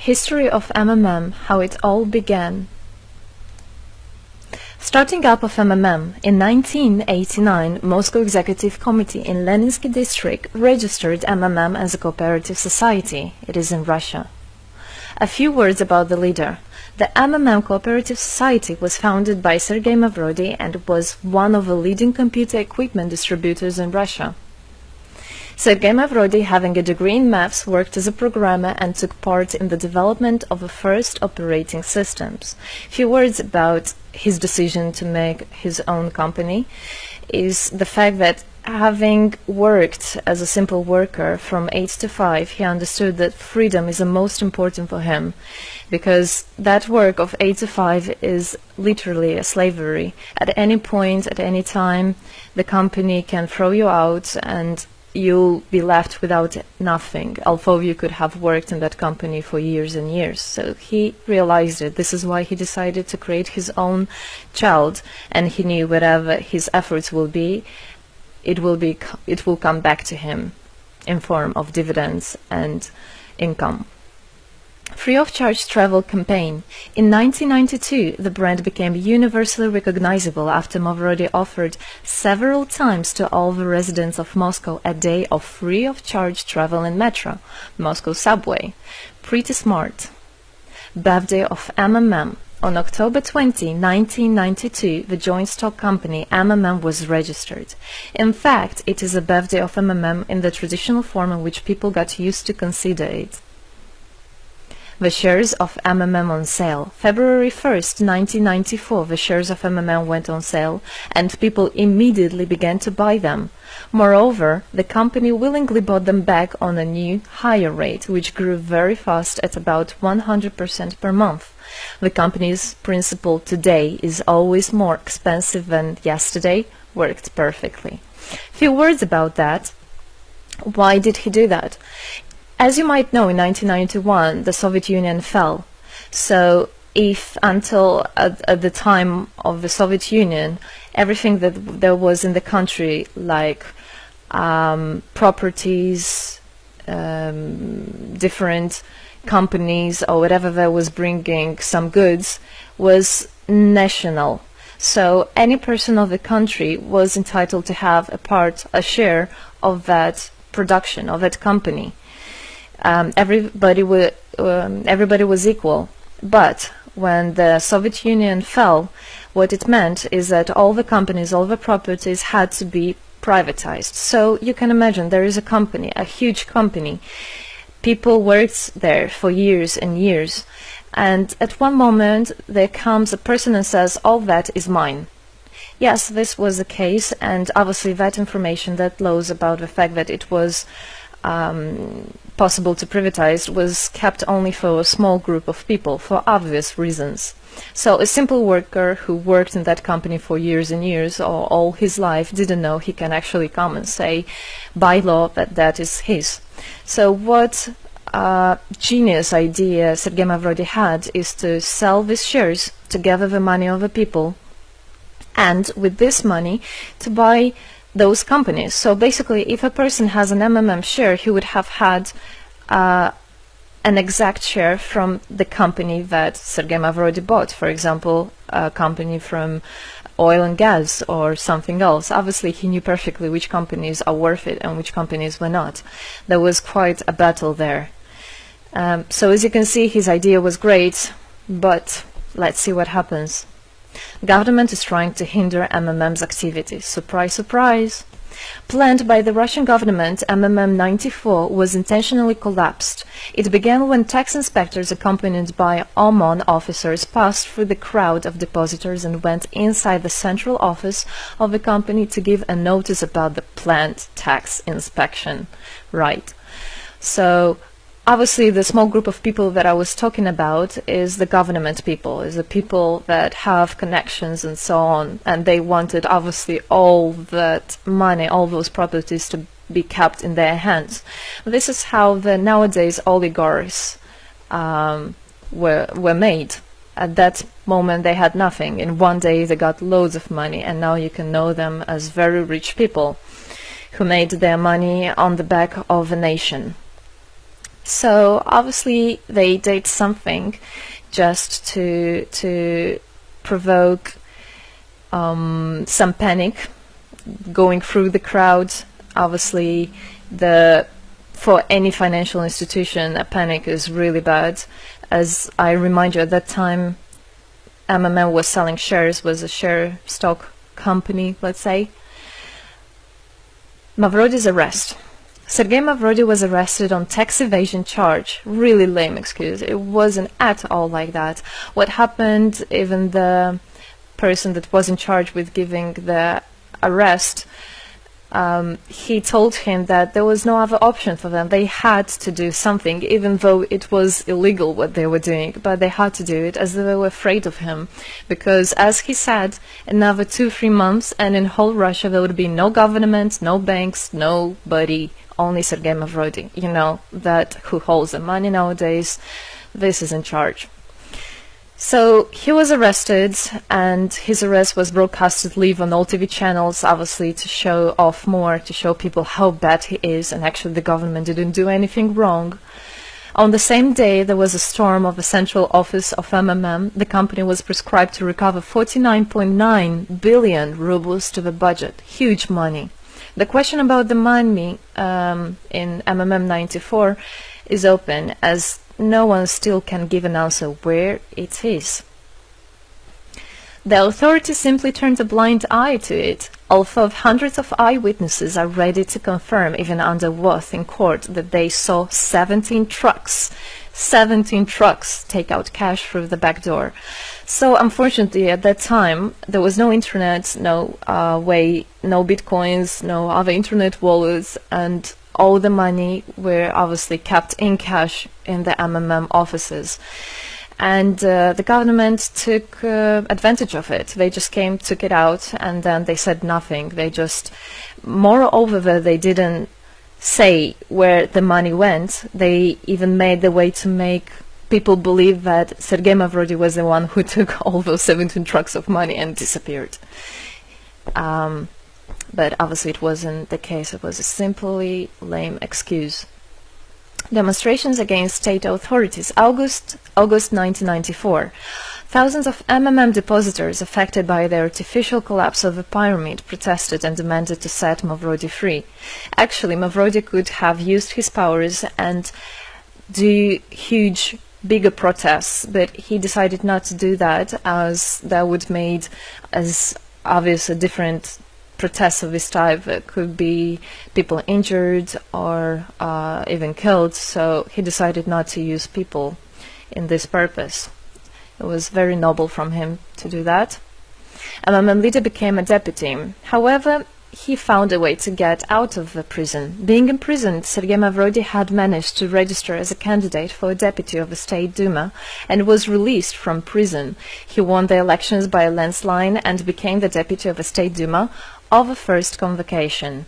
History of MMM, how it all began. Starting up of MMM, in 1989, Moscow Executive Committee in Leninsky district registered MMM as a cooperative society. It is in Russia. A few words about the leader. The MMM Cooperative Society was founded by Sergei Mavrodi and was one of the leading computer equipment distributors in Russia. Sergei Mavrodi, having a degree in maths, worked as a programmer and took part in the development of the first operating systems. A few words about his decision to make his own company is the fact that having worked as a simple worker from 8 to 5, he understood that freedom is the most important for him, because that work of 8 to 5 is literally a slavery. At any point, at any time, the company can throw you out and you'll be left without nothing, although you could have worked in that company for years and years. So he realized it. This is why he decided to create his own child, and he knew whatever his efforts will be, it will come back to him in form of dividends and income. Free of charge travel campaign. In 1992, the brand became universally recognizable after Mavrodi offered several times to all the residents of Moscow a day of free of charge travel in metro, Moscow subway. Pretty smart. Birthday of MMM. On October 20, 1992, the joint stock company MMM was registered. In fact, it is a birthday of MMM in the traditional form in which people got used to consider it. The shares of MMM on sale. February 1st, 1994, the shares of MMM went on sale, and people immediately began to buy them. Moreover, the company willingly bought them back on a new, higher rate, which grew very fast at about 100% per month. The company's principle today is always more expensive than yesterday worked perfectly. Few words about that. Why did he do that? As you might know, in 1991, the Soviet Union fell. So if until at the time of the Soviet Union, everything that there was in the country, like properties, different companies or whatever that was bringing some goods, was national. So any person of the country was entitled to have a share of that production, of that company. Everybody was equal. But when the Soviet Union fell, what it meant is that all the companies, all the properties had to be privatized. So you can imagine there is a company, a huge company. People worked there for years and years, and at one moment there comes a person and says, all that is mine. Yes, this was the case, and obviously that information, that laws about the fact that it was possible to privatize was kept only for a small group of people for obvious reasons. So a simple worker who worked in that company for years and years or all his life didn't know he can actually come and say by law that that is his. So what genius idea Sergei Mavrodi had is to sell these shares to gather the money of the people, and with this money to buy those companies. So basically, if a person has an MMM share, he would have had an exact share from the company that Sergei Mavrodi bought. For example, a company from oil and gas or something else. Obviously, he knew perfectly which companies are worth it and which companies were not. There was quite a battle there. So as you can see, his idea was great, but let's see what happens. Government is trying to hinder MMM's activities. Surprise, surprise! Planned by the Russian government, MMM 94 was intentionally collapsed. It began when tax inspectors accompanied by OMON officers passed through the crowd of depositors and went inside the central office of the company to give a notice about the planned tax inspection. Right. So obviously, the small group of people that I was talking about is the government people, is the people that have connections and so on, and they wanted obviously all that money, all those properties to be kept in their hands. This is how the nowadays oligarchs were made. At that moment they had nothing. In one day they got loads of money, and now you can know them as very rich people who made their money on the back of a nation. So obviously they did something just to provoke some panic going through the crowd. Obviously, for any financial institution, a panic is really bad. As I remind you, at that time, MMM was selling shares, was a share stock company, let's say. Mavrody's arrest. Sergei Mavrody was arrested on tax evasion charge. Really lame excuse. It wasn't at all like that. What happened, even the person that was in charge with giving the arrest, he told him that there was no other option for them. They had to do something, even though it was illegal what they were doing, but they had to do it as they were afraid of him. Because, as he said, another 2-3 months and in whole Russia there would be no government, no banks, nobody, only Sergei Mavrody, you know, that who holds the money nowadays. This is in charge. So he was arrested, and his arrest was broadcasted live on all TV channels, obviously to show off more, to show people how bad he is, and actually the government didn't do anything wrong. On the same day, there was a storm of the central office of MMM. The company was prescribed to recover 49.9 billion rubles to the budget. Huge money. The question about the money in MMM 94 is open, as no one still can give an answer where it is. The authorities simply turned a blind eye to it, although hundreds of eyewitnesses are ready to confirm, even under oath in court, that they saw 17 trucks take out cash through the back door. So unfortunately at that time there was no internet, no bitcoins, no other internet wallets, and all the money were obviously kept in cash in the MMM offices. And the government took advantage of it. They just came, took it out, and then they said nothing. They just, moreover, they didn't say where the money went. They even made the way to make people believe that Sergei Mavrody was the one who took all those 17 trucks of money and disappeared. But obviously it wasn't the case. It was a simply lame excuse. Demonstrations against state authorities. August 1994. Thousands of MMM depositors affected by the artificial collapse of the pyramid protested and demanded to set Mavrody free. Actually, Mavrody could have used his powers and do huge, bigger protests, but he decided not to do that, as that would made as obvious a different protests of this type. Could be people injured or even killed, so he decided not to use people in this purpose. It was very noble from him to do that. MMM leader became a deputy. However, he found a way to get out of the prison. Being imprisoned, Sergei Mavrody had managed to register as a candidate for a deputy of the State Duma and was released from prison. He won the elections by a landslide and became the deputy of the State Duma of the first convocation.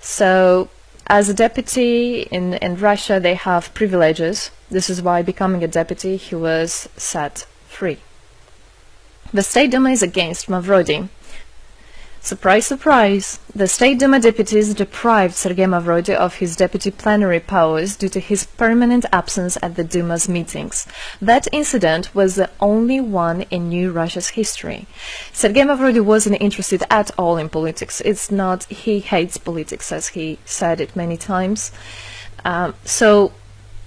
So, as a deputy in Russia, they have privileges. This is why, becoming a deputy, he was set free. The State Duma is against Mavrody. Surprise, surprise! The State Duma deputies deprived Sergei Mavrody of his deputy plenary powers due to his permanent absence at the Duma's meetings. That incident was the only one in New Russia's history. Sergei Mavrody wasn't interested at all in politics. It's not, he hates politics, as he said it many times. So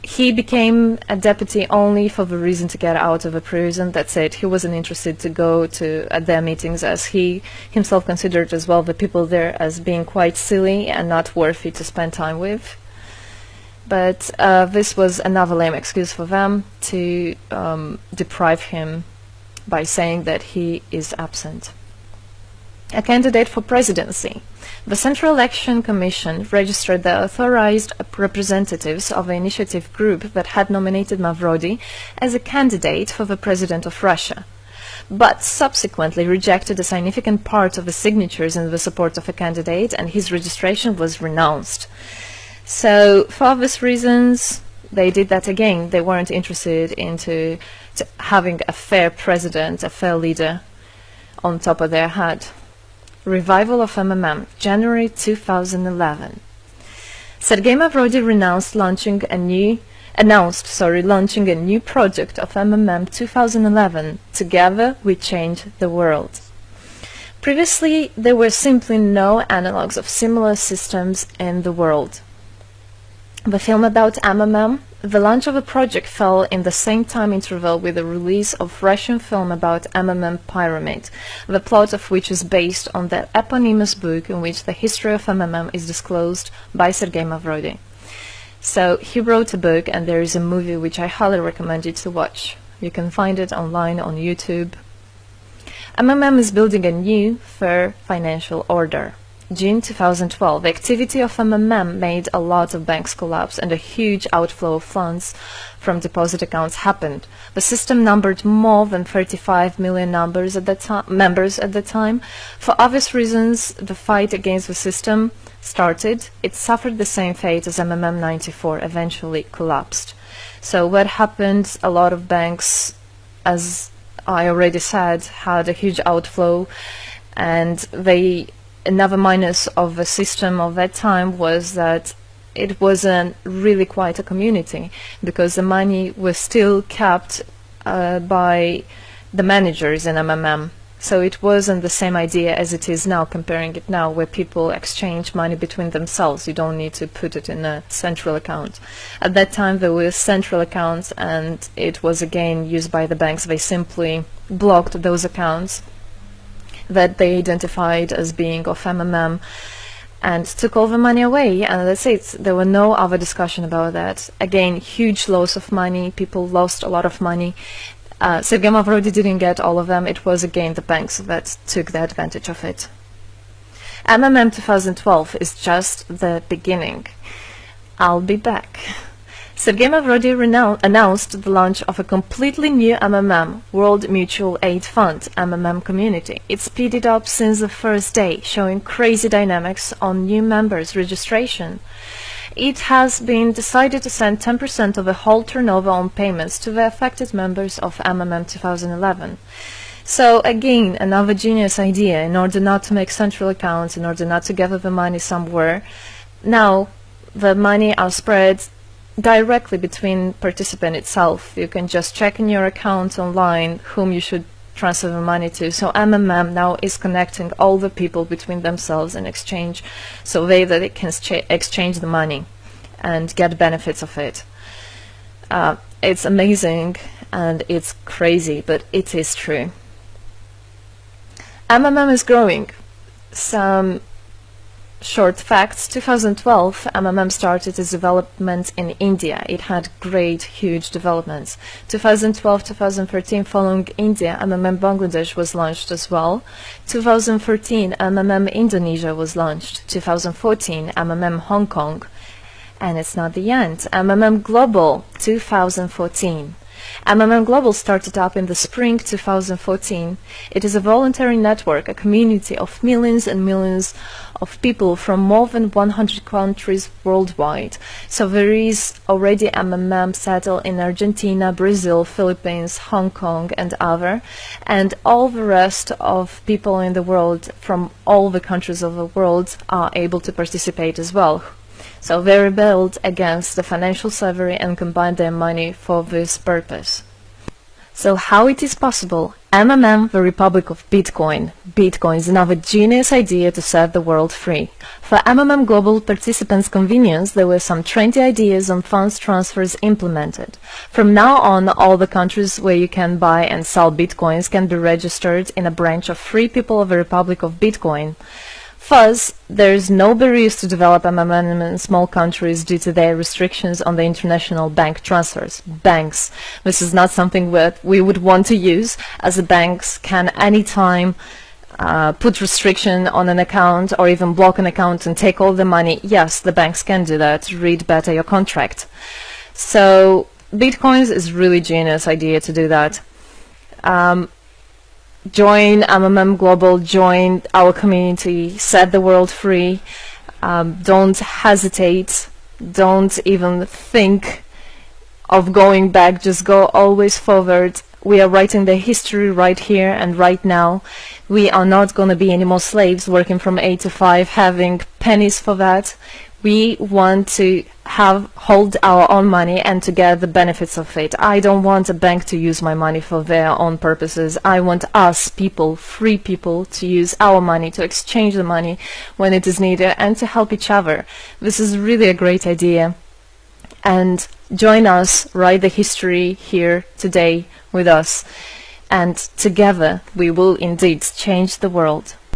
he became a deputy only for the reason to get out of a prison. That's it. He wasn't interested to go to their meetings, as he himself considered as well the people there as being quite silly and not worthy to spend time with. But this was another lame excuse for them to deprive him by saying that he is absent. A candidate for presidency. The Central Election Commission registered the authorized representatives of the initiative group that had nominated Mavrody as a candidate for the President of Russia, but subsequently rejected a significant part of the signatures in the support of a candidate, and his registration was renounced. So, for obvious reasons, they did that again. They weren't interested into having a fair president, a fair leader on top of their head. Revival of MMM, January 2011. Sergei Mavrody renounced launching a new launching a new project of MMM 2011. Together we change the world. Previously, there were simply no analogs of similar systems in the world. The film about MMM, the launch of the project fell in the same time interval with the release of Russian film about MMM Pyramid, the plot of which is based on the eponymous book in which the history of MMM is disclosed by Sergei Mavrodi. So he wrote a book, and there is a movie which I highly recommend you to watch. You can find it online on YouTube. MMM is building a new, fair financial order. June 2012, the activity of MMM made a lot of banks collapse and a huge outflow of funds from deposit accounts happened. The system numbered more than 35 million members at the time. For obvious reasons, the fight against the system started. It suffered the same fate as MMM 94, eventually collapsed. So what happened? A lot of banks, as I already said, had a huge outflow, and another minus of the system of that time was that it wasn't really quite a community, because the money was still kept by the managers in MMM. So it wasn't the same idea as it is now, comparing it now, where people exchange money between themselves. You don't need to put it in a central account. At that time there were central accounts, and it was again used by the banks. They simply blocked those accounts that they identified as being of MMM and took all the money away, and that's it. There were no other discussion about that. Again, huge loss of money. People lost a lot of money. Sergei Mavrodi didn't get all of them. It was again the banks that took the advantage of it. MMM 2012 is just the beginning. I'll be back. Sergei Mavrodi announced the launch of a completely new MMM, World Mutual Aid Fund, MMM community. It speeded up since the first day, showing crazy dynamics on new members' registration. It has been decided to send 10% of the whole turnover on payments to the affected members of MMM 2011. So again, another genius idea. In order not to make central accounts, in order not to gather the money somewhere, now the money are spread directly between participant itself. You can just check in your account online whom you should transfer the money to. So MMM now is connecting all the people between themselves in exchange, so that they can exchange the money and get benefits of it. It's amazing and it's crazy, but it is true. MMM is growing. Some short facts. 2012, MMM started its development in India. It had great, huge developments. 2012-2013, following India, MMM Bangladesh was launched as well. 2013, MMM Indonesia was launched. 2014, MMM Hong Kong. And it's not the end. MMM Global, 2014. MMM Global started up in the spring 2014. It is a voluntary network, a community of millions and millions of people from more than 100 countries worldwide. So there is already MMM settled in Argentina, Brazil, Philippines, Hong Kong and other, and all the rest of people in the world from all the countries of the world are able to participate as well. So they rebelled against the financial slavery and combined their money for this purpose. So how it is possible? MMM, the Republic of Bitcoin. Bitcoin is another genius idea to set the world free. For MMM Global participants' convenience, there were some trendy ideas on funds transfers implemented. From now on, all the countries where you can buy and sell Bitcoins can be registered in a branch of Free People of the Republic of Bitcoin. Thus, there is no barriers to develop MMM in small countries due to their restrictions on the international bank transfers. Banks. This is not something that we would want to use, as the banks can anytime put restriction on an account or even block an account and take all the money. Yes, the banks can do that. Read better your contract. So, Bitcoins is really genius idea to do that. Join MMM Global, join our community, set the world free. Don't hesitate, don't even think of going back, just go always forward. We are writing the history right here and right now. We are not going to be any more slaves working from 8 to 5, having pennies for that. We want to hold our own money and to get the benefits of it. I don't want a bank to use my money for their own purposes. I want us people, free people, to use our money, to exchange the money when it is needed, and to help each other. This is really a great idea. And join us, write the history here today with us, and together we will indeed change the world.